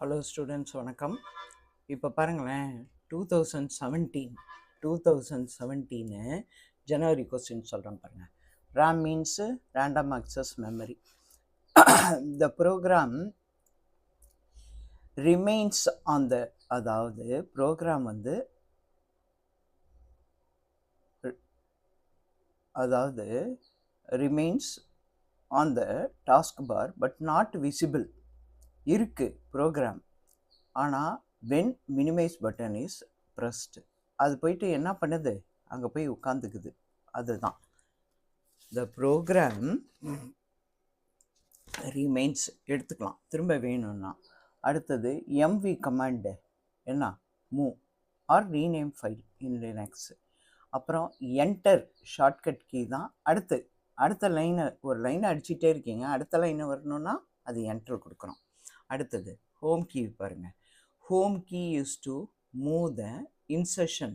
Hello students, வணக்கம். இப்போ பாருங்களேன், 2017 ஜனவரி கொஸ்டின் சொல்கிறேன் பாருங்கள். RAM means random access memory. The program remains on the, அதாவது program remains on the taskbar but not visible இருக்குது program. ஆனால் when minimise button is pressed, அது போயிட்டு என்ன பண்ணுது, அங்கே போய் உட்காந்துக்குது. அதுதான் த ப்ரோக்ராம் ரிமைன்ஸ். எடுத்துக்கலாம் திரும்ப வேணும்னா. அடுத்தது எம்வி கமாண்டு என்ன, மூவ் ஆர் ரீநேம் ஃபைல் இன் லினக்ஸ். அப்புறம் என்டர் ஷார்ட்கட் கீ தான். அடுத்த லைனை, ஒரு லைனை அடிச்சுட்டே இருக்கீங்க, அடுத்த லைனை வரணும்னா அது என்டர் கொடுக்குறோம். அடுத்தது ஹோம் கீ பாருங்கள். Home key is to move the insertion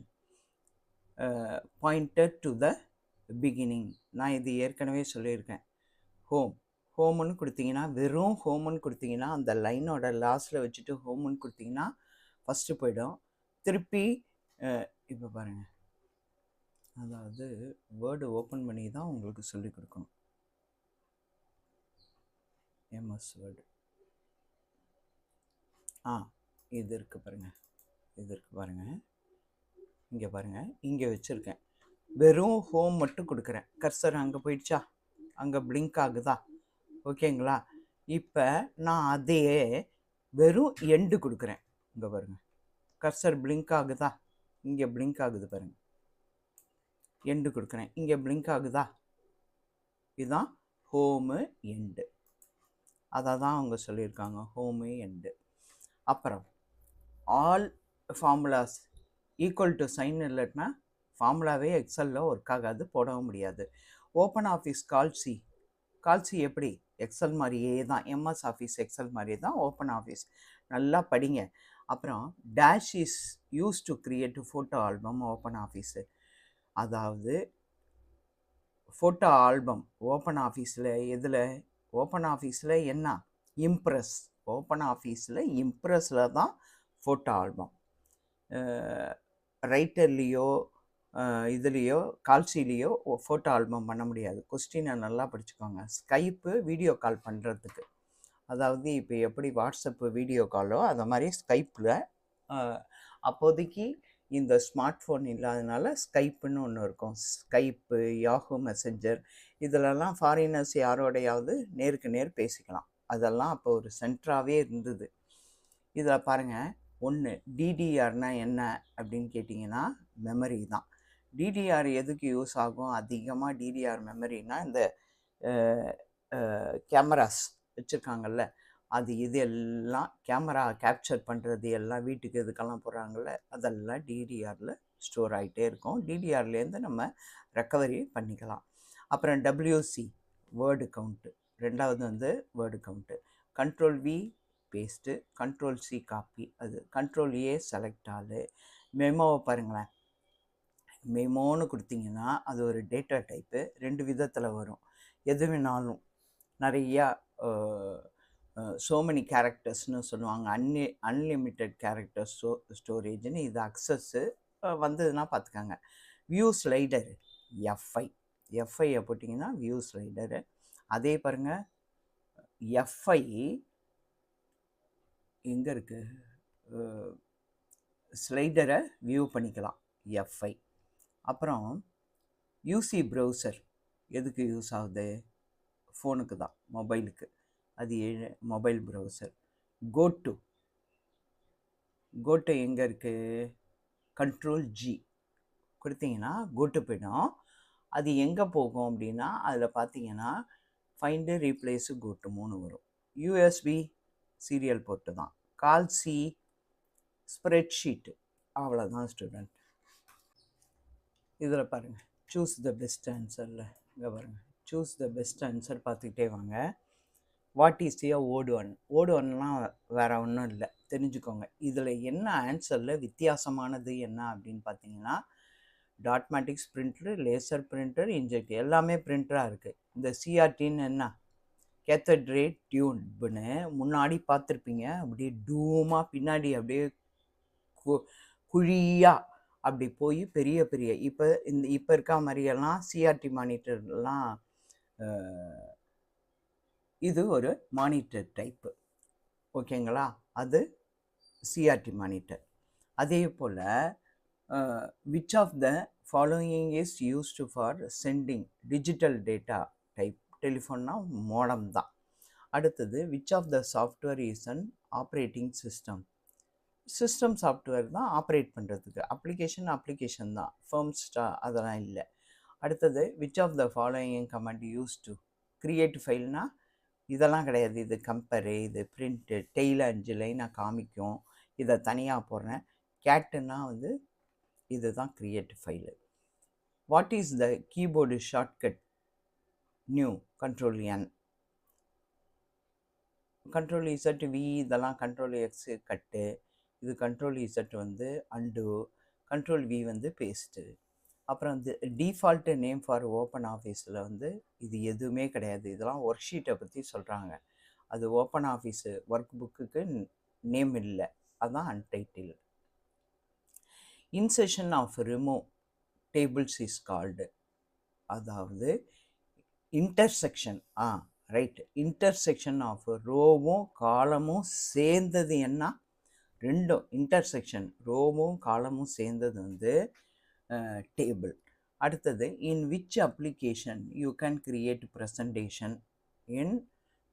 pointed to the beginning. நான் இது ஏற்கனவே சொல்லியிருக்கேன். ஹோம்னு கொடுத்தீங்கன்னா, வெறும் ஹோம்னு கொடுத்தீங்கன்னா அந்த லைனோட லாஸ்ட்டில் வச்சுட்டு ஹோம்னு கொடுத்தீங்கன்னா ஃபஸ்ட்டு போயிடும். திருப்பி இப்போ பாருங்கள், அதாவது வேர்டு ஓப்பன் பண்ணி தான் உங்களுக்கு சொல்லிக் கொடுக்கணும். எம்எஸ் வேர்டு இது இருக்குது பாருங்கள், இங்கே பாருங்கள், இங்கே வச்சுருக்கேன். வெறும் ஹோம் மட்டும் கொடுக்குறேன். கர்சர் அங்கே போயிடுச்சா, அங்கே பிளிங்க் ஆகுதா, ஓகேங்களா? இப்போ நான் அதே வெறும் எண்டு கொடுக்குறேன். இங்கே பாருங்கள், கர்சர் பிளிங்க் ஆகுதா, இங்கே பிளிங்க் ஆகுது பாருங்கள். எண்டு கொடுக்குறேன், இங்கே பிளிங்க் ஆகுதா. இதுதான் ஹோமு எண்டு. அதை தான் அவங்க சொல்லியிருக்காங்க, ஹோமு எண்டு. அப்புறம் all formulas equal to sign இல்லைன்னா ஃபார்முலாவே எக்ஸலில் ஒர்க் ஆகாது, போடவும் முடியாது. ஓப்பன் ஆஃபீஸ் கால்சி எப்படி, எக்ஸல் மாதிரியே தான், எம்எஸ் ஆஃபீஸ் எக்ஸல் மாதிரியே தான் ஓப்பன் ஆஃபீஸ். நல்லா படிங்க. அப்புறம் dash is use to create photo album open office. அதாவது ஃபோட்டோ ஆல்பம் ஓப்பன் ஆஃபீஸில் எதில், ஓப்பன் ஆஃபீஸில் என்ன, இம்ப்ரெஸ். ஓப்பன் ஆஃபீஸில் இம்ப்ரெஸில் தான் ஃபோட்டோ ஆல்பம். ரைட்டர்லேயோ இதுலேயோ கால்சிலேயோ ஃபோட்டோ ஆல்பம் பண்ண முடியாது. கொஸ்டினை நல்லா படிச்சுக்கோங்க. ஸ்கைப்பு வீடியோ கால் பண்ணுறதுக்கு, அதாவது இப்போ எப்படி வாட்ஸ்அப்பு வீடியோ காலோ அதை மாதிரி ஸ்கைப்பில் அப்போதைக்கு இந்த ஸ்மார்ட் ஃபோன் இல்லாதனால ஸ்கைப்புன்னு ஒன்று இருக்கும். ஸ்கைப்பு, யாஹூ மெசஞ்சர், இதிலெல்லாம் ஃபாரினர்ஸ் யாரோடையாவது நேருக்கு நேர் பேசிக்கலாம். அதெல்லாம் அப்போ ஒரு சென்டராகவே இருந்தது. இதில் பாருங்கள், ஒன்று டிடிஆர்னால் என்ன அப்படின்னு கேட்டிங்கன்னா மெமரி தான். டிடிஆர் எதுக்கு யூஸ் ஆகும் அதிகமாக? டிடிஆர் மெமரினா இந்த கேமராஸ் வச்சுருக்காங்கல்ல, அது இது எல்லாம் கேமரா கேப்சர் பண்ணுறது எல்லாம் வீட்டுக்கு இதுக்கெல்லாம் போடுறாங்கல்ல, அதெல்லாம் டிடிஆரில் ஸ்டோர் ஆகிட்டே இருக்கும். டிடிஆர்லேருந்து நம்ம ரெக்கவரி பண்ணிக்கலாம். அப்புறம் டபிள்யூசி வேர்டு கவுண்ட்டு, ரெண்டாவது word count. Control V paste, control C copy, அது கண்ட்ரோல் ஏ செலக்ட் ஆளு. மெமோவை பாருங்களேன், மெமோன்னு கொடுத்தீங்கன்னா அது ஒரு டேட்டா டைப்பு, 2 விதத்தில் வரும். எது வேணாலும் நிறையா ஸோ மெனி கேரக்டர்ஸ்னு சொல்லுவாங்க. அன்லிமிட்டெட் கேரக்டர் ஸ்டோரேஜ்னு. இது அக்சஸ்ஸு வந்ததுன்னா பார்த்துக்காங்க. வியூ ஸ்லைடரு எஃப்ஐயை போட்டிங்கன்னா வியூ ஸ்லைடரு. அதே பாருங்கள், எஃப்ஐ எங்கே இருக்குது, ஸ்லைடரை வியூ பண்ணிக்கலாம் எஃப்ஐ. அப்புறம் யூசி ப்ரௌசர் எதுக்கு யூஸ் ஆகுது, ஃபோனுக்கு தான், மொபைலுக்கு. அது மொபைல் ப்ரௌசர். கோட்டு எங்கே இருக்குது, கண்ட்ரோல் ஜி கொடுத்தீங்கன்னா கோட்டு போயிடும். அது எங்கே போகும் அப்படின்னா, அதில் பார்த்தீங்கன்னா ஃபைண்டு, ரீப்ளேஸு, கோட்டு 3 வரும். யூஎஸ்பி சீரியல் போர்ட்டு தான். கால்சி ஸ்ப்ரெட்ஷீட்டு, அவ்வளோதான் ஸ்டூடெண்ட். இதில் பாருங்கள், சூஸ் த பெஸ்ட் ஆன்சரில் இங்கே பாருங்கள், சூஸ் த பெஸ்ட் ஆன்சர் பார்த்துக்கிட்டே வாங்க. வாட் இஸ் ஏ ஓடு ஒன்லாம் வேறு ஒன்றும் இல்லை, தெரிஞ்சுக்கோங்க. இதில் என்ன ஆன்சரில் வித்தியாசமானது என்ன அப்படின்னு பார்த்தீங்கன்னா, டாட்மேட்டிக்ஸ் பிரிண்டர், லேசர் பிரிண்டர், இன்ஜெக்ட் எல்லாமே பிரிண்டராக இருக்குது. இந்த சிஆர்டின்னு என்ன, கேத்தட்ரே டியூப்னு முன்னாடி பார்த்துருப்பீங்க. அப்படியே டூமாக பின்னாடி அப்படியே குழியாக அப்படி போய் பெரிய பெரிய இப்போ இருக்கா மாதிரியெல்லாம் சிஆர்டி மானிட்டர்லாம் இது ஒரு மானிட்டர் டைப்பு. ஓகேங்களா? அது சிஆர்டி மானிட்டர். அதே போல் which of the following is used for sending digital data type. டெலிஃபோன்னா மோடம் தான். அடுத்தது which of the software is an operating system. System software தான் ஆப்ரேட் பண்ணுறதுக்கு. அப்ளிகேஷன் தான், ஃபர்ம்ஸ்டா அதெல்லாம் இல்லை. அடுத்தது which of the following command use to create ஃபைல்னா இதெல்லாம் கிடையாது. இது கம்பேரு, இது பிரிண்ட்டு, டெய்ல 5 லைனாக காமிக்கும், இதை தனியாக போடுறேன். கேட்டுன்னா இதுதான் create file. What is the keyboard shortcut new control N, control Z V, இதெல்லாம் கண்ட்ரோல் எக்ஸ் கட்டு, இது control Z undo, control V paste. அப்புறம் டிஃபால்ட்டு நேம் ஃபார் ஓப்பன் ஆஃபீஸில் இது எதுவுமே கிடையாது. இதெல்லாம் ஒர்க் ஷீட்டை பற்றி சொல்கிறாங்க. அது ஓப்பன் ஆஃபீஸு ஒர்க் புக்குக்கு நேம் இல்லை, அதுதான் அன்டைட்டில். இன்செஷன் of remove tables is called. அதாவது இன்டர்செக்ஷன், ரைட், இன்டர்செக்ஷன் ஆஃப் ரோவும் காலமும் சேர்ந்தது என்ன? ரெண்டும் இன்டர்செக்ஷன், ரோவும் காலமும் சேர்ந்தது டேபிள். அடுத்தது in which application you can create presentation in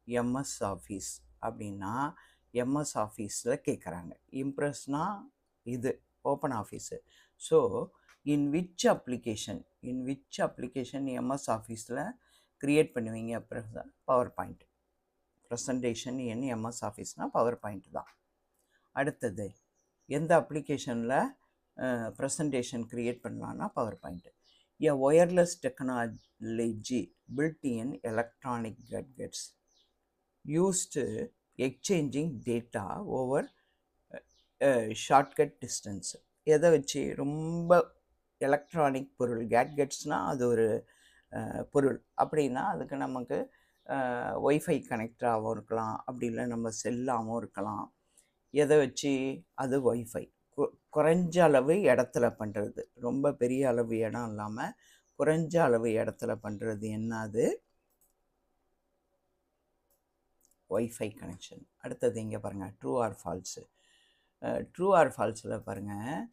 MS Office அப்படின்னா எம்எஸ் ஆஃபீஸில் கேட்குறாங்க. இம்ப்ரெஸ்னால் இது OpenOffice. So in which application MS ஆஃபீஸில் க்ரியேட் பண்ணுவீங்க? PowerPoint. Presentation in MS ஆஃபீஸ்னால் பவர் பாயிண்ட் தான். அடுத்தது எந்த அப்ளிகேஷனில் ப்ரெசன்டேஷன் க்ரியேட் பண்ணலான்னா PowerPoint. A wireless technology built in electronic gadgets used exchanging data over shortcut distance. எதை வச்சு? ரொம்ப எலக்ட்ரானிக் பொருள், கேட்ஜெட்ஸ்னால் அது ஒரு பொருள். அப்படின்னா அதுக்கு நமக்கு ஒய்ஃபை கனெக்டராகவும் இருக்கலாம், அப்படி இல்லை நம்ம செல்லாகவும் இருக்கலாம். எதை வச்சு? அது ஒய்ஃபை. குறைஞ்ச அளவு இடத்துல பண்ணுறது, ரொம்ப பெரிய அளவு இடம் இல்லாமல் குறைஞ்ச அளவு இடத்துல பண்ணுறது என்னது? Wifi connection. அடுத்தது இங்கே பாருங்கள், true or false. True or ஃபால்ஸில் பாருங்கள்,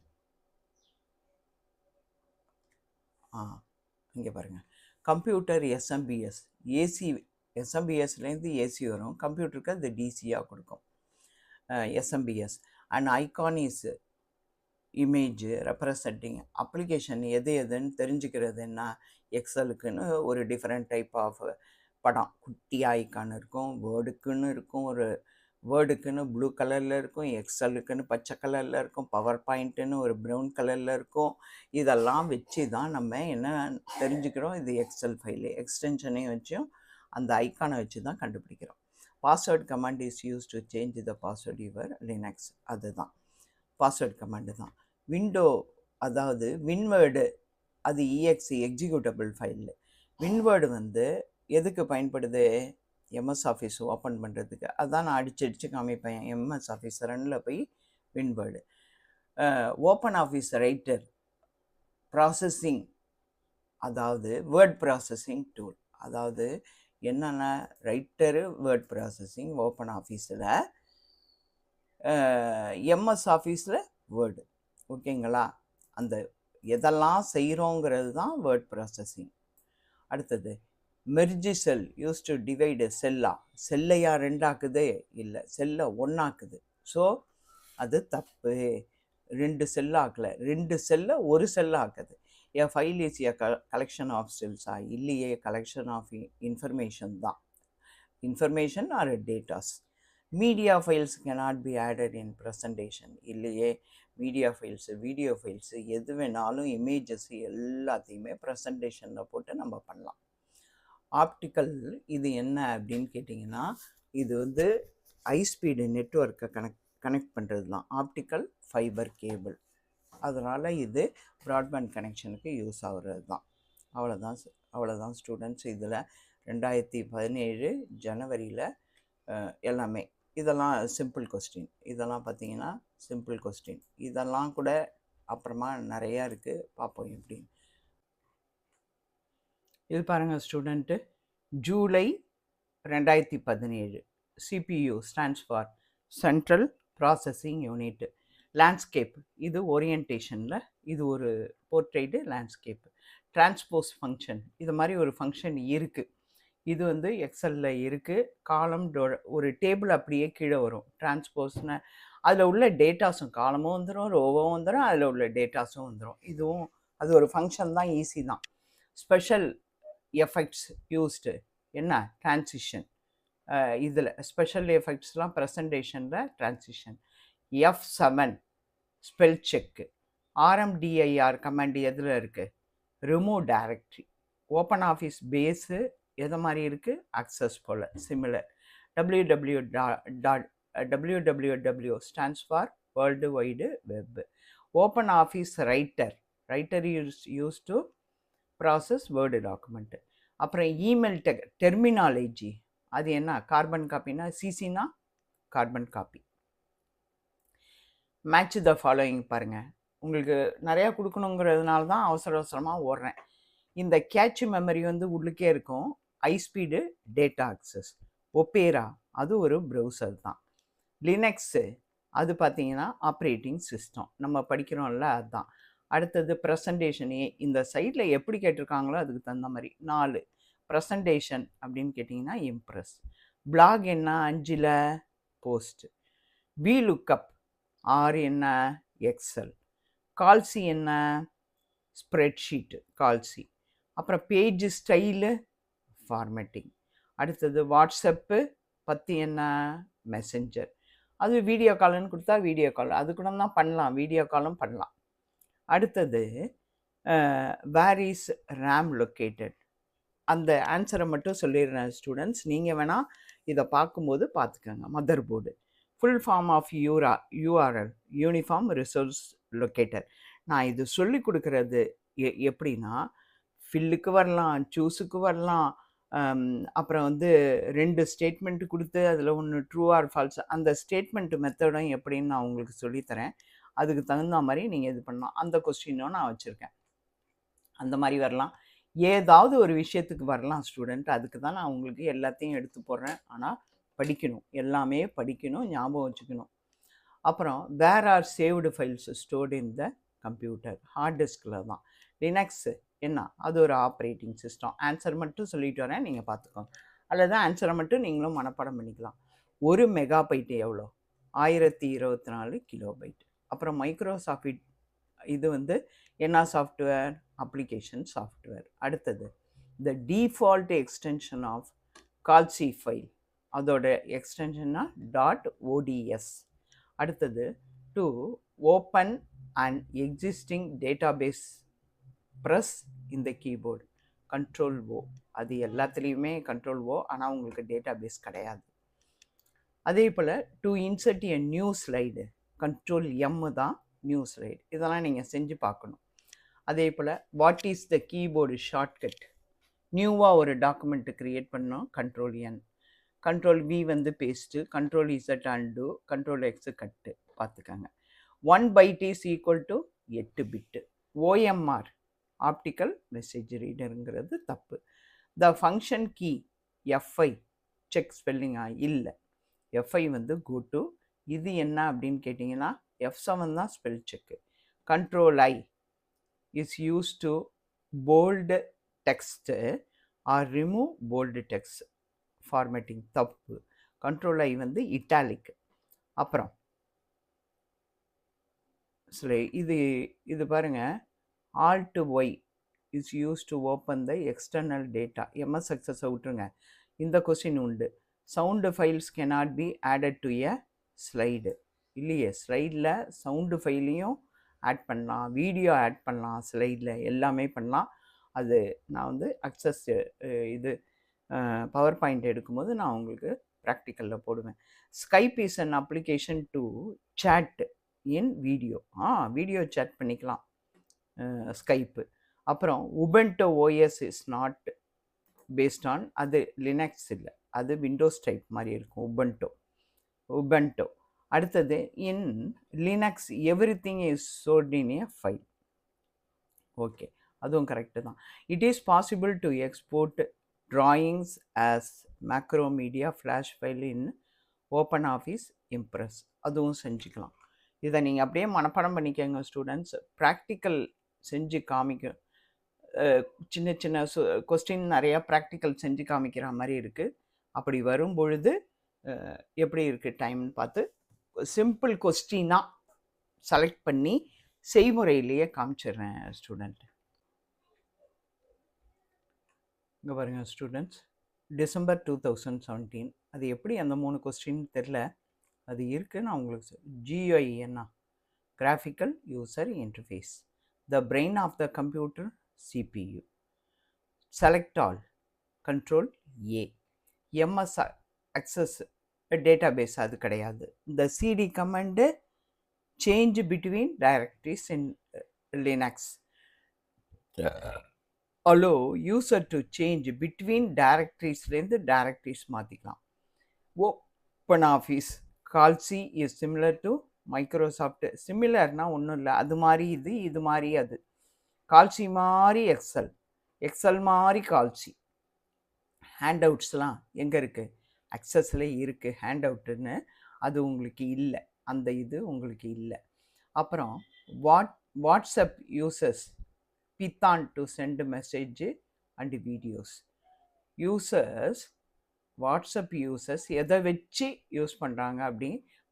இங்கே பாருங்கள், கம்ப்யூட்டர் எஸ்எம்பிஎஸ் ஏசி, எஸ்எம்பிஎஸ்லேருந்து ஏசி வரும், கம்ப்யூட்டருக்கு அது டிசியாக கொடுக்கும். SMPS and icon is image representing application. எதுன்னு தெரிஞ்சுக்கிறது என்ன? எக்ஸலுக்குன்னு ஒரு டிஃப்ரெண்ட் டைப் ஆஃப் படம், குட்டி ஐகான் இருக்கும், வேர்டுக்குன்னு இருக்கும், ஒரு வேர்டுக்குன்னு ப்ளூ கலரில் இருக்கும், எக்ஸலுக்குன்னு பச்சை கலரில் இருக்கும், பவர் பாயிண்ட்டுன்னு ஒரு ப்ரௌன் கலரில் இருக்கும். இதெல்லாம் வச்சு தான் நம்ம என்ன தெரிஞ்சுக்கிறோம்? இது எக்ஸல் ஃபைலு. எக்ஸ்டென்ஷனையும் வச்சும் அந்த ஐக்கானை வச்சு தான் கண்டுபிடிக்கிறோம். Password command is use to change the password your Linux. அதுதான் பாஸ்வேர்ட் கமாண்டு தான். விண்டோ, அதாவது வின்வேர்டு, அது இஎக்ஸி எக்ஸிக்யூட்டபிள் ஃபைலு. வின்வேர்டு எதுக்கு பயன்படுது? எம்எஸ் ஆஃபீஸ் ஓப்பன் பண்ணுறதுக்கு. அதான் நான் அடிச்சு காமிப்பேன். எம்எஸ் ஆஃபீஸ் ரன்னில் போய் வின்வேர்டு. ஓப்பன் ஆஃபீஸ் ரைட்டர் ப்ராசஸிங், அதாவது வேர்ட் ப்ராசஸிங் டூல். அதாவது என்னென்ன? ரைட்டரு, வேர்ட் ப்ராசஸிங் ஓப்பன் ஆஃபீஸில், எம்எஸ் ஆஃபீஸில் வேர்டு. ஓகேங்களா? அந்த எதெல்லாம் செய்கிறோங்கிறது தான் வேர்ட் ப்ராசஸிங். அடுத்தது மெர்ஜி செல் யூஸ் டு டிவைடு. செல்லையா ரெண்டாக்குது? இல்லை, செல்லை ஒன்றாக்குது. ஸோ அது தப்பு. 2 செல்லாக்கலை, 2 செல்லை ஒரு செல்லாக்குது. A file is a collection of செல்ஸா? இல்லையே, கலெக்ஷன் ஆஃப் இன்ஃபர்மேஷன் தான். Information or datas. Media files cannot be added in presentation. இல்லையே, மீடியா ஃபைல்ஸு, வீடியோ ஃபைல்ஸு, எது வேணாலும் இமேஜஸ் எல்லாத்தையுமே ப்ரெசன்டேஷனில் போட்டு நம்ம பண்ணலாம். ஆப்டிக்கல், இது என்ன அப்படின்னு கேட்டிங்கன்னா, இது ஹை ஸ்பீடு நெட்வொர்க்கை கனெக்ட் பண்ணுறது தான் ஆப்டிக்கல் ஃபைபர் கேபிள். அதனால் இது ப்ராட்பேண்ட் கனெக்ஷனுக்கு யூஸ் ஆகிறது தான். அவ்வளோதான் ஸ்டூடெண்ட்ஸ். இதில் 2017 ஜனவரியில் எல்லாமே. இதெல்லாம் சிம்பிள் கொஸ்டின். இதெல்லாம் பார்த்தீங்கன்னா சிம்பிள் கொஸ்டின். இதெல்லாம் கூட அப்புறமா நிறையா இருக்குது, பார்ப்போம் எப்படின்னு. இது பாருங்கள் student, July 2017 CPU stands for central processing unit. Landscape இது ஓரியன்டேஷனில் இது ஒரு போர்ட்ரேட்டு லேண்ட்ஸ்கேப்பு. டிரான்ஸ்போஸ் ஃபங்க்ஷன் இது மாதிரி ஒரு ஃபங்க்ஷன் இருக்குது. இது வந்து எக்ஸலில் இருக்குது. காலம் ஒரு டேபிள் அப்படியே கீழே வரும். டிரான்ஸ்போஸ்னு அதில் உள்ள டேட்டாஸும் காலமும் வந்துடும், ரோவும் வந்துடும், அதில் உள்ள டேட்டாஸும் வந்துடும். இதுவும் அது ஒரு ஃபங்க்ஷன் தான், ஈஸி தான். ஸ்பெஷல் எஃபெக்ட்ஸ் யூஸ்டு என்ன டிரான்சிஷன், இதில் ஸ்பெஷல் எஃபெக்ட்ஸ்லாம் ப்ரெசன்டேஷனில் transition. F7 spell check. RMDIR command எதில் இருக்குது? Remove directory. OpenOffice Base எதை மாதிரி இருக்குது? அக்சஸ் போல் similar. www stands for World Wide Web. OpenOffice Writer use to process word document. அப்புறம் இமெயில் டெர்மினாலஜி அது என்ன? கார்பன் காப்பினா சிசினா carbon copy. Match the following பாருங்கள். உங்களுக்கு நிறையா கொடுக்கணுங்கிறதுனால தான் அவசரமாக ஓடுறேன். இந்த கேட்ச் மெமரி வந்து உள்ளுக்கே இருக்கும். High speed data access. ஒப்பேரா அது ஒரு ப்ரௌசர் தான். லினக்ஸு அது பார்த்தீங்கன்னா ஆப்ரேட்டிங் சிஸ்டம், நம்ம படிக்கிறோம்ல அதுதான். அடுத்தது ப்ரெசன்டேஷனே இந்த சைட்டில் எப்படி கேட்டிருக்காங்களோ அதுக்கு தகுந்த மாதிரி 4 ப்ரெசன்டேஷன் அப்படின்னு கேட்டிங்கன்னா இம்ப்ரெஸ். பிளாக் என்ன? 5ல் போஸ்ட். VLOOKUP 6 என்ன? எக்ஸல். கால்சி என்ன? ஸ்ப்ரெட்ஷீட்டு கால்சி. அப்புறம் பேஜ் ஸ்டைலு ஃபார்மேட்டிங். அடுத்தது வாட்ஸ்அப்பு 10 என்ன? மெசஞ்சர். அது வீடியோ கால்னு கொடுத்தா வீடியோ கால் அது கூட தான் பண்ணலாம், வீடியோ காலும் பண்ணலாம். அடுத்தது வேர் இஸ் ரேம் லொக்கேட்டட். அந்த ஆன்சரை மட்டும் சொல்லிடுறேன் ஸ்டூடெண்ட்ஸ், நீங்கள் வேணால் இதை பார்க்கும்போது பார்த்துக்கோங்க. Mother board. Full form of URL uniform resource locator. நான் இது சொல்லி கொடுக்குறது எப்படின்னா, ஃபில்லுக்கு வரலாம், சூஸுக்கு வரலாம், அப்புறம் வந்து 2 ஸ்டேட்மெண்ட்டு கொடுத்து அதில் ஒன்று ட்ரூ ஆர் ஃபால்ஸ், அந்த ஸ்டேட்மெண்ட்டு மெத்தடும் எப்படின்னு நான் உங்களுக்கு சொல்லித்தரேன். அதுக்கு தகுந்த மாதிரி நீங்கள் இது பண்ணலாம். அந்த கொஸ்டினும் நான் வச்சுருக்கேன். அந்த மாதிரி வரலாம், ஏதாவது ஒரு விஷயத்துக்கு வரலாம் ஸ்டூடெண்ட். அதுக்கு தான் நான் உங்களுக்கு எல்லாத்தையும் எடுத்து போடுறேன். ஆனால் படிக்கணும், எல்லாமே படிக்கணும், ஞாபகம் வச்சுக்கணும். அப்புறம் where are saved files stored in the computer. Hard டிஸ்கில் தான். லினக்ஸு என்ன? அது ஒரு ஆப்ரேட்டிங் சிஸ்டம். ஆன்சர் மட்டும் சொல்லிட்டு வரேன், நீங்கள் பார்த்துக்கோங்க. அல்லது ஆன்சரை மட்டும் நீங்களும் மனப்பாடம் பண்ணிக்கலாம். 1 மெகாபைட்டு எவ்வளோ? 1024 கிலோபைட். அப்புறம் மைக்ரோசாஃப்ட் இது வந்து என்ன சாஃப்ட்வேர்? Application software. அடுத்தது the default extension of Calc file, அதோட எக்ஸ்டென்ஷன்னா .ods. அடுத்தது to open and existing database press இந்த கீபோர்டு. Control O. அது எல்லாத்துலேயுமே கண்ட்ரோல் O, ஆனால் உங்களுக்கு டேட்டாபேஸ் கிடையாது. அதே போல் to insert a new slide control M தான் நியூ ஸ்லைடு. இதெல்லாம் நீங்கள் செஞ்சு பார்க்கணும். அதே போல் what is the keyboard shortcut? நியூவாக ஒரு டாக்குமெண்ட்டு க்ரியேட் பண்ணோம், கண்ட்ரோல் N. கண்ட்ரோல் V வந்து paste, control Z undo, control X cut. பார்த்துக்கங்க. 1 byte is equal to 8 bit. OMR optical message ரீடருங்கிறது தப்பு. The function key F5 check ஸ்பெல்லிங்கா? இல்லை, F5 வந்து கோ டு. இது என்ன அப்படின்னு கேட்டிங்கன்னா F7 தான் spell check. Control I is use to bold text or remove bold text. Formatting தப்பு. கண்ட்ரோல் I வந்து இட்டாலிக். அப்புறம் சரி, இது பாருங்கள், Alt Y is use to open the external data. MS Access விட்டுருங்க, இந்த கொஸ்டின் உண்டு. Sound files cannot be added to a slide. இல்லையே, ஸ்லைடில் சவுண்டு ஃபைலையும் ஆட் பண்ணலாம், வீடியோ ஆட் பண்ணலாம், ஸ்லைடில் எல்லாமே பண்ணலாம். அது நான் வந்து அக்சஸ் இது பவர் பாயிண்ட் எடுக்கும்போது நான் உங்களுக்கு ப்ராக்டிக்கலில் போடுவேன். Skype is an application to chat in video. Video chat பண்ணிக்கலாம் ஸ்கைப்பு. அப்புறம் Ubuntu OS is not based on அது லினக்ஸ் இல்லை, அது விண்டோஸ் டைப் மாதிரி இருக்கும், உபண்டோ. அடுத்தது in Linux everything is stored in a file. Okay, அதுவும் correct தான். It is possible to export drawings as macromedia flash file in OpenOffice Impress. அதுவும் செஞ்சுக்கலாம். இதை நீங்கள் அப்படியே மனப்பாடம் பண்ணிக்கங்க ஸ்டூடெண்ட்ஸ். ப்ராக்டிக்கல் செஞ்சு காமிக்க சின்ன சின்ன கொஸ்டின் நிறையா ப்ராக்டிக்கல் செஞ்சு காமிக்கிற மாதிரி இருக்குது. அப்படி வரும் பொழுது எப்படி இருக்குது டைம்னு பார்த்து சிம்பிள் கொஸ்டினாக செலக்ட் பண்ணி செய்முறையிலேயே காமிச்சிடுறேன் ஸ்டூடெண்ட். இங்கே பாருங்கள் ஸ்டூடெண்ட்ஸ், டிசம்பர் 2017 அது எப்படி அந்த 3 கொஸ்டின் தெரில, அது இருக்குது. நான் உங்களுக்கு GUI என்ன, graphical user interface, the brain of the computer CPU, select all, control A, MS access database அது கிடையாது. இந்த CD command change between directories in Linux, allow user to change between டைரக்டரிஸ்லேருந்து டைரக்டரிஸ் மாற்றிக்கலாம். Open Office Calc is similar to Microsoft. சிமிலர்னால் ஒன்றும் இல்லை, அது மாதிரி இது மாதிரி அது. கால்சி மாதிரி எக்ஸல் மாதிரி கால்சி. ஹேண்ட் அவுட்ஸ்லாம் எங்கே இருக்குது, அக்சஸில் இருக்குது ஹேண்ட் அவுட்டுன்னு, அது உங்களுக்கு இல்லை, அந்த இது உங்களுக்கு இல்லை. அப்புறம் WhatsApp users Python to send message and videos. Users WhatsApp users எதை வச்சு யூஸ் பண்ணுறாங்க அப்படி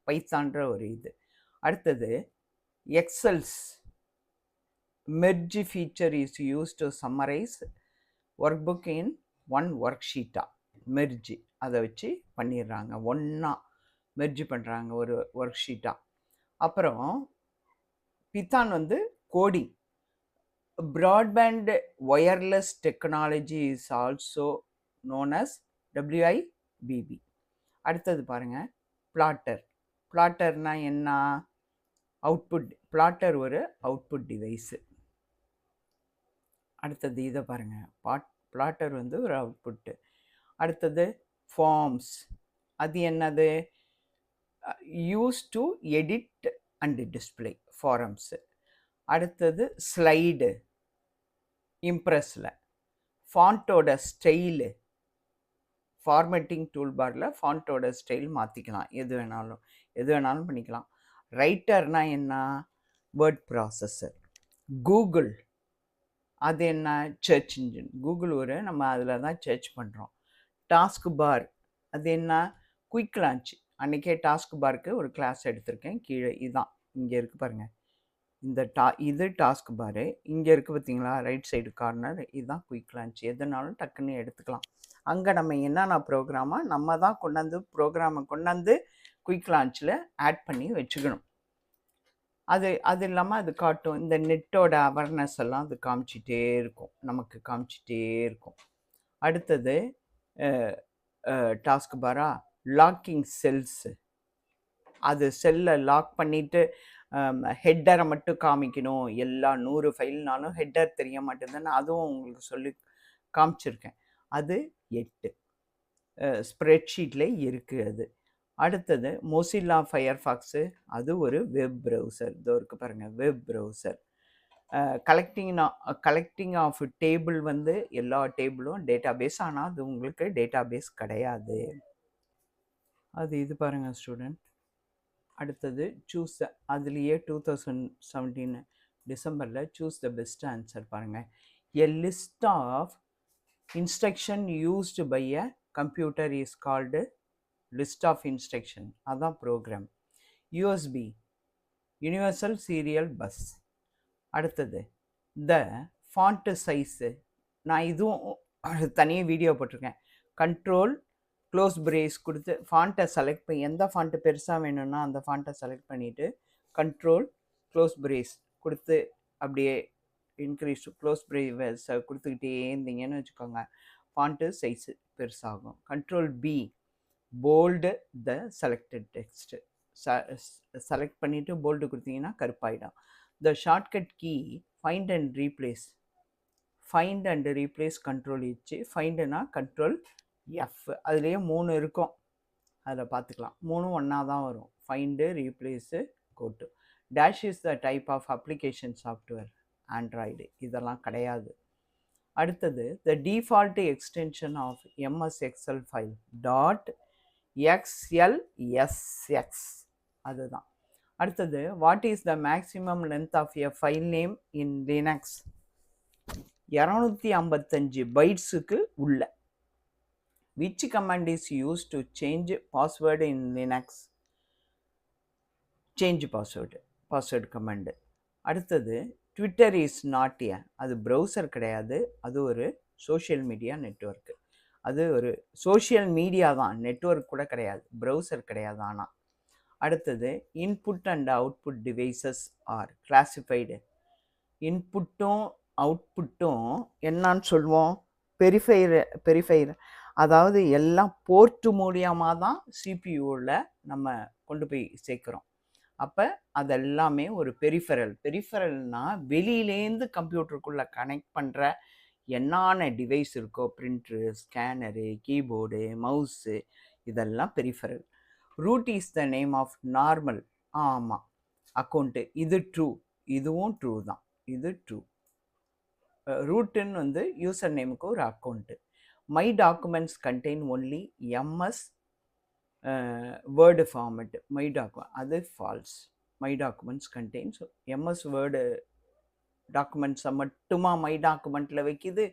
பைத்தான்ற ஒரு இது. அடுத்தது Excel's merge feature is use to summarise workbook in one ஒர்க் ஷீட்டாக. மெர்ஜ் அதை வச்சு பண்ணிடுறாங்க, ஒன்றா மெர்ஜ் பண்ணுறாங்க ஒரு ஒர்க் ஷீட்டாக. அப்புறம் Python வந்து coding. Broadband wireless technology is also known as WIBB. அடுத்தது பாருங்கள் பிளாட்டர்னா என்ன, அவுட்புட். பிளாட்டர் ஒரு அவுட்புட் டிவைஸு. அடுத்தது இதை பாருங்கள், பிளாட்டர் வந்து ஒரு அவுட்புட்டு. அடுத்தது ஃபார்ம்ஸ், அது என்னது, use to edit and display forms. அடுத்தது ஸ்லைடு இம்ப்ரெஸில். ஃபாண்ட்டோட ஸ்டைலு, ஃபார்மேட்டிங் டூல்பாரில் ஃபாண்ட்டோட ஸ்டைல் மாற்றிக்கலாம், எது வேணாலும் பண்ணிக்கலாம். ரைட்டர்னால் என்ன, வேர்ட் ப்ராசஸர். கூகுள் அது என்ன, சர்ச் இன்ஜின். கூகுள் ஒரு நம்ம அதில் தான் சர்ச் பண்ணுறோம். டாஸ்க் பார் அது என்ன, குயிக் லான்ச். அன்றைக்கே டாஸ்க் பாருக்கு ஒரு கிளாஸ் எடுத்திருக்கேன், கீழே இதுதான் இங்கே இருக்குது பாருங்கள், இந்த இது டாஸ்க் பாரு இங்கே இருக்குது பார்த்தீங்களா, ரைட் சைடு கார்னர், இதுதான் குயிக் லான்ச். எதுனாலும் டக்குன்னு எடுத்துக்கலாம். அங்கே நம்ம என்னென்ன ப்ரோக்ராமாக நம்ம தான் கொண்டாந்து குயிக் லான்ச்சில் ஆட் பண்ணி வச்சுக்கணும். அது இல்லாமல் அது காட்டும், இந்த நெட்டோட அவேர்னஸ் எல்லாம் அது காமிச்சிட்டே இருக்கும். அடுத்தது டாஸ்க் பாரா லாக்கிங் செல்ஸு, அது செல்லை லாக் பண்ணிவிட்டு ஹெட்டரை மட்டும் காமிக்கணும். எல்லா 100 ஃபைல்னாலும் ஹெட்டர் தெரிய மாட்டேங்குதுன்னு அதுவும் உங்களுக்கு சொல்லி காமிச்சிருக்கேன். அது 8 ஸ்ப்ரெட்ஷீட்டில் இருக்குது அது. அடுத்தது மொசில்லா ஃபயர்ஃபாக்ஸு, அது ஒரு வெப் ப்ரௌசர். இதோ இருக்குது பாருங்கள், web browser. Collecting of table வந்து எல்லா டேபிளும் டேட்டாபேஸ், ஆனால் அது உங்களுக்கு டேட்டாபேஸ் கிடையாது. அது இது பாருங்கள் ஸ்டூடெண்ட். அடுத்தது சூஸ், அதுலேயே 2017 டிசம்பரில் சூஸ் த பெஸ்ட் ஆன்சர் பாருங்கள். A list of instruction used by a computer is called list of instruction, அதான் program. USB universal serial bus. அடுத்தது த ஃபாண்ட்டு சைஸு, நான் இதுவும் தனியாக வீடியோ போட்டிருக்கேன். கண்ட்ரோல் க்ளோஸ் பிரேஸ் கொடுத்து ஃபாண்ட்டை செலக்ட் பண்ணி, எந்த ஃபாண்ட்டு பெருசாக வேணும்னா அந்த ஃபாண்ட்டை செலக்ட் பண்ணிவிட்டு கண்ட்ரோல் க்ளோஸ் பிரேஸ் கொடுத்து அப்படியே இன்க்ரீஸ் க்ளோஸ் பிரேஸை கொடுத்துக்கிட்டே இருந்தீங்கன்னு வச்சுக்கோங்க, ஃபாண்ட்டு சைஸு பெருசாகும். Control B bold the selected text, select பண்ணிவிட்டு போல்டு கொடுத்தீங்கன்னா கருப்பாயிடும். The shortcut key find and replace find and replace control H. ஃபைண்டுனா கண்ட்ரோல் எஃப். அதுலேயே 3 இருக்கும், அதில் பார்த்துக்கலாம். 3 ஒன்றா தான் வரும். Find, replace, go to. Dash is the type of application software. Android இதெல்லாம் கிடையாது. அடுத்தது the default extension of MS Excel file dot XLSX அதுதான். அடுத்தது what is the maximum length of a file name in Linux? 255 பைட்ஸுக்கு உள்ள. Which command is use to change password in Linux? Change password command. அடுத்தது Twitter is not a, அது browser கிடையாது, அது ஒரு social media network. அது ஒரு social media தான், நெட்வொர்க் கூட கிடையாது, ப்ரௌசர் கிடையாது. ஆனால் அடுத்தது input and output devices are classified. இன்புட்டும் அவுட்புட்டும் என்னான்னு சொல்லுவோம்? பெரிஃபைர். அதாவது எல்லாம் போர்ட்டு மூலியமாக தான் சிபியூவில் நம்ம கொண்டு போய் சேர்க்குறோம். அப்போ அதெல்லாமே ஒரு பெரிஃபரல்னால் வெளியிலேருந்து கம்ப்யூட்டருக்குள்ளே கனெக்ட் பண்ணுற என்னென்ன டிவைஸ் இருக்கோ, பிரிண்ட்ரு, ஸ்கேனரு, கீபோர்டு, மவுஸு, இதெல்லாம் peripheral. Root is the name of normal. ஆமாம், அக்கௌண்ட்டு. இது ட்ரூ, இதுவும் ட்ரூ தான், இது ட்ரூ. ரூட்டுன்னு வந்து யூசர் நேமுக்கு ஒரு account. My documents contain only MS Word format. My document அது false. My documents contains MS Word டாக்குமெண்ட்ஸை மட்டுமா மை டாக்குமெண்ட்டில் வைக்கிது?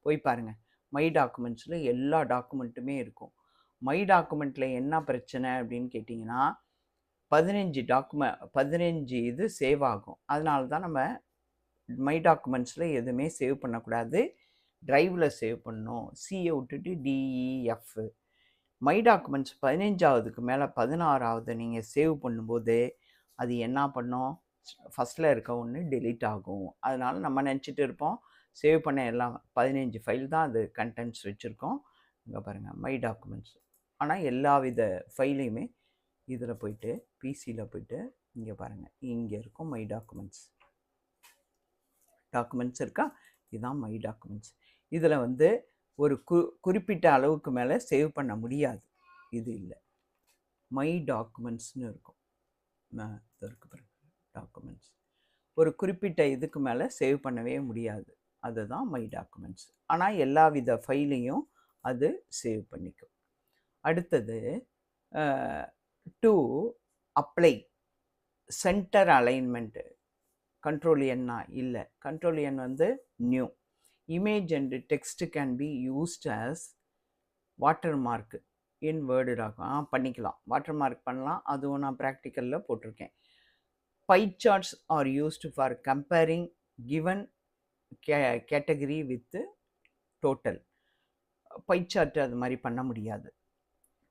போய் பாருங்கள், மை டாக்குமெண்ட்ஸில் எல்லா டாக்குமெண்ட்டுமே இருக்கும். மை டாக்குமெண்ட்டில் என்ன பிரச்சனை அப்படின்னு கேட்டிங்கன்னா 15 இது சேவ் ஆகும். அதனால தான் நம்ம மை டாக்குமெண்ட்ஸில் எதுவுமே சேவ் பண்ணக்கூடாது, ட்ரைவில் சேவ் பண்ணணும். சியை விட்டுட்டு டிஇஎஃப். மை டாக்குமெண்ட்ஸ் 15ஆவதுக்கு மேலே 16ஆவது நீங்கள் சேவ் பண்ணும்போது அது என்ன பண்ணோம்? ஃபஸ்ட்டில் இருக்க ஒன்று டெலீட் ஆகும். அதனால் நம்ம நினச்சிட்டு இருப்போம் சேவ் பண்ண எல்லாம் 15 ஃபைல் தான் அது கண்டென்ட்ஸ் வச்சுருக்கோம். இங்கே பாருங்கள் மை டாக்குமெண்ட்ஸ். ஆனால் எல்லா வித ஃபைலையுமே இதில் போய்ட்டு பிசியில் போய்ட்டு இங்கே பாருங்கள், இங்கே இருக்கும் மை டாக்குமெண்ட்ஸ் இருக்கா? இதுதான் மை டாக்குமெண்ட்ஸ். இதில் வந்து ஒரு குறிப்பிட்ட அளவுக்கு மேலே சேவ் பண்ண முடியாது. இது இல்லை, மை டாக்குமெண்ட்ஸ்னு இருக்கும். இருக்கு பாருங்க, டாக்குமெண்ட்ஸ். ஒரு குறிப்பிட்ட இதுக்கு மேலே சேவ் பண்ணவே முடியாது, அதுதான் மை டாக்குமெண்ட்ஸ். ஆனால் எல்லா வித ஃபைலையும் அது சேவ் பண்ணிக்கும். அடுத்தது to apply centre alignment. Control என்னா இல்லை, கண்ட்ரோல் எண் வந்து new. Image and text can be used as watermark in Word document. பண்ணிக்கலாம், வாட்டர் மார்க் பண்ணலாம், அதுவும் நான் ப்ராக்டிக்கலில் போட்டிருக்கேன். Pie charts are used for comparing given category with total. Pie chart அது மாதிரி பண்ண முடியாது,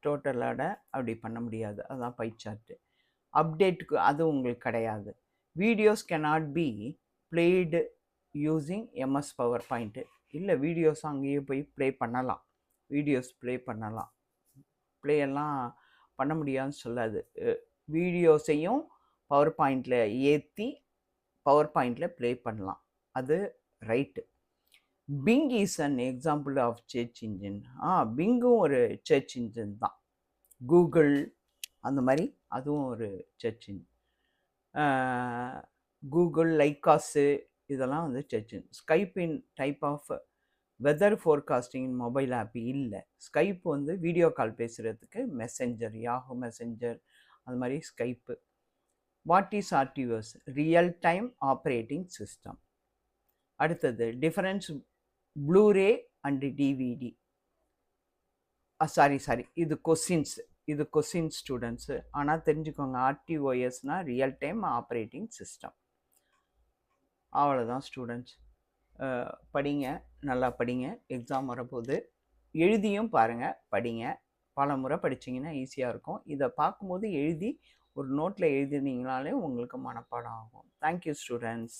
டோட்டலோட அப்படி பண்ண முடியாது, அதுதான் பை சார்ட்டு. அப்டேட்டுக்கு அது உங்களுக்கு கிடையாது. Videos cannot be blade using MS power point. இல்லை, வீடியோஸ் அங்கேயே போய் ப்ளே பண்ணலாம், வீடியோஸ் ப்ளே பண்ணலாம். ப்ளே எல்லாம் பண்ண முடியாதுன்னு சொல்லாது. வீடியோஸையும் பவர் பாயிண்டில் ஏற்றி பவர் பாயிண்டில் ப்ளே பண்ணலாம், அது right. Bing is an example of search engine. பிங்கும் ஒரு சர்ச் இன்ஜின் தான். கூகுள் அந்த மாதிரி அதுவும் ஒரு சர்ச் இன்ஜின். கூகுள், லைக்காஸு இதெல்லாம் வந்து search engine. Skype in type of weather forecasting mobile app இல்லை. ஸ்கைப் வந்து வீடியோ கால் பேசுகிறதுக்கு மெசஞ்சர், யாஹூ மெசஞ்சர் அது மாதிரி Skype. What is RTOS? Real time operating system. அடுத்தது difference Blu-ray and DVD. Sorry இது question students. ஆனால் தெரிஞ்சுக்கோங்க, ஆர்டிஓஎஸ்னால் ரியல் டைம் ஆப்ரேட்டிங் சிஸ்டம். அவ்வளோதான் ஸ்டூடெண்ட்ஸ். படிங்க, நல்லா படிங்க. எக்ஸாம் வரப்போகுது, எழுதியும் பாருங்கள், படிங்க. பல முறை படிச்சிங்கன்னா ஈஸியாக இருக்கும். இதை பார்க்கும்போது எழுதி ஒரு நோட்டில் எழுதினீங்கனாலே உங்களுக்கு மனப்பாடம் ஆகும். Thank you students.